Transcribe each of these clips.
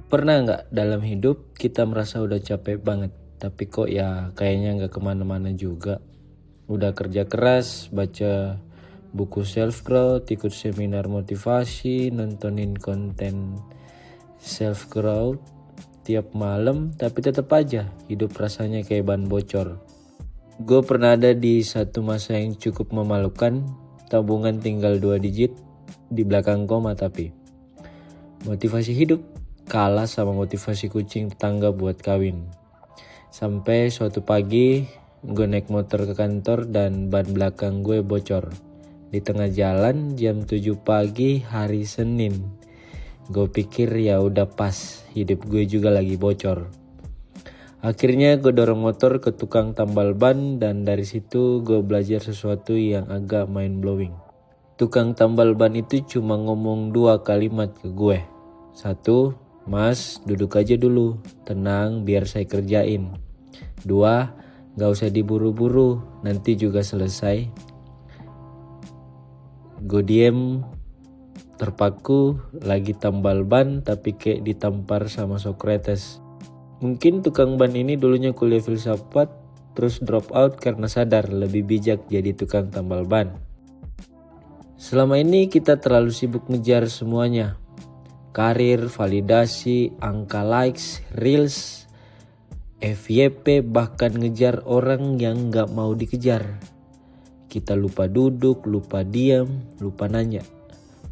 Pernah nggak dalam hidup kita merasa udah capek banget, tapi kok ya kayaknya nggak kemana-mana juga. Udah kerja keras, baca buku self growth, ikut seminar motivasi, nontonin konten self growth tiap malam, tapi tetap aja hidup rasanya kayak ban bocor. Gue pernah ada di satu masa yang cukup memalukan, tabungan tinggal 2 digit, di belakang koma tapi motivasi hidup kalah sama motivasi kucing tetangga buat kawin. Sampai suatu pagi gue naik motor ke kantor dan ban belakang gue bocor. Di tengah jalan jam 7 pagi hari Senin. Gue pikir ya udah pas, hidup gue juga lagi bocor. Akhirnya gue dorong motor ke tukang tambal ban dan dari situ gue belajar sesuatu yang agak mind blowing. Tukang tambal ban itu cuma ngomong 2 kalimat ke gue. 1, Mas, duduk aja dulu, tenang biar saya kerjain. 2, gak usah diburu-buru, nanti juga selesai. Gue diem, terpaku, lagi tambal ban tapi kayak ditampar sama Socrates. Mungkin tukang ban ini dulunya kuliah filsafat, terus drop out karena sadar lebih bijak jadi tukang tambal ban. Selama ini kita terlalu sibuk ngejar semuanya. Karir, validasi, angka likes, reels, FYP, bahkan ngejar orang yang gak mau dikejar. Kita lupa duduk, lupa diam, lupa nanya.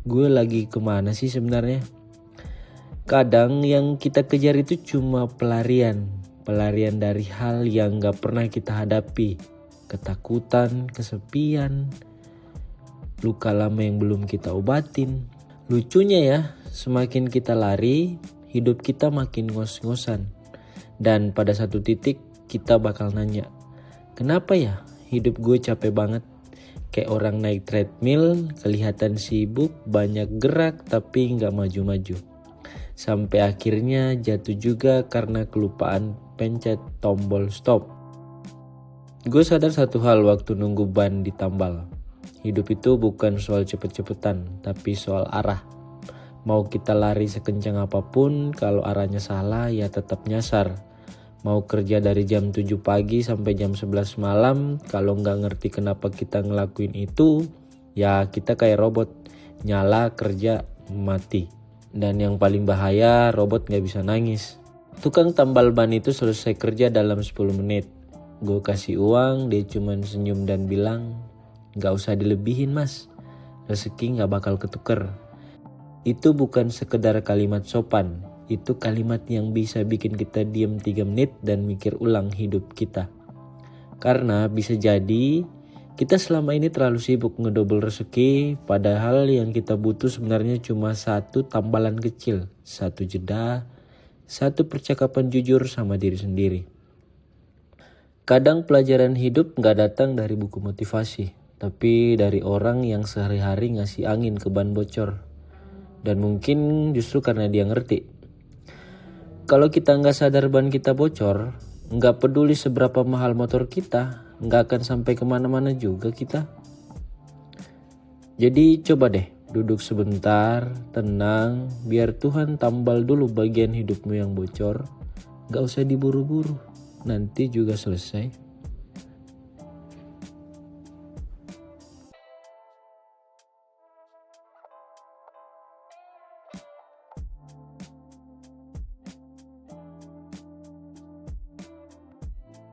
Gue lagi kemana sih sebenarnya? Kadang yang kita kejar itu cuma pelarian dari hal yang gak pernah kita hadapi. Ketakutan, kesepian, luka lama yang belum kita obatin. Lucunya ya, semakin kita lari, hidup kita makin ngos-ngosan. Dan pada satu titik kita bakal nanya, kenapa ya hidup gue capek banget? Kayak orang naik treadmill, kelihatan sibuk, banyak gerak tapi gak maju-maju. Sampai akhirnya jatuh juga karena kelupaan pencet tombol stop. Gue sadar satu hal waktu nunggu ban ditambal. Hidup itu bukan soal cepet-cepetan, tapi soal arah. Mau kita lari sekencang apapun, kalau arahnya salah ya tetap nyasar. Mau kerja dari jam 7 pagi sampai jam 11 malam, kalau nggak ngerti kenapa kita ngelakuin itu, ya kita kayak robot, nyala, kerja, mati. Dan yang paling bahaya, robot nggak bisa nangis. Tukang tambal ban itu selesai kerja dalam 10 menit. Gue kasih uang, dia cuman senyum dan bilang, gak usah dilebihin mas, rezeki gak bakal ketuker. Itu bukan sekedar kalimat sopan, itu kalimat yang bisa bikin kita diam 3 menit dan mikir ulang hidup kita. Karena bisa jadi kita selama ini terlalu sibuk ngedobel rezeki, padahal yang kita butuh sebenarnya cuma 1 tambalan kecil, 1 jeda, 1 percakapan jujur sama diri sendiri. Kadang pelajaran hidup gak datang dari buku motivasi, tapi dari orang yang sehari-hari ngasih angin ke ban bocor. Dan mungkin justru karena dia ngerti. Kalau kita gak sadar ban kita bocor, gak peduli seberapa mahal motor kita, gak akan sampai kemana-mana juga kita. Jadi coba deh duduk sebentar, tenang, biar Tuhan tambal dulu bagian hidupmu yang bocor. Gak usah diburu-buru, nanti juga selesai.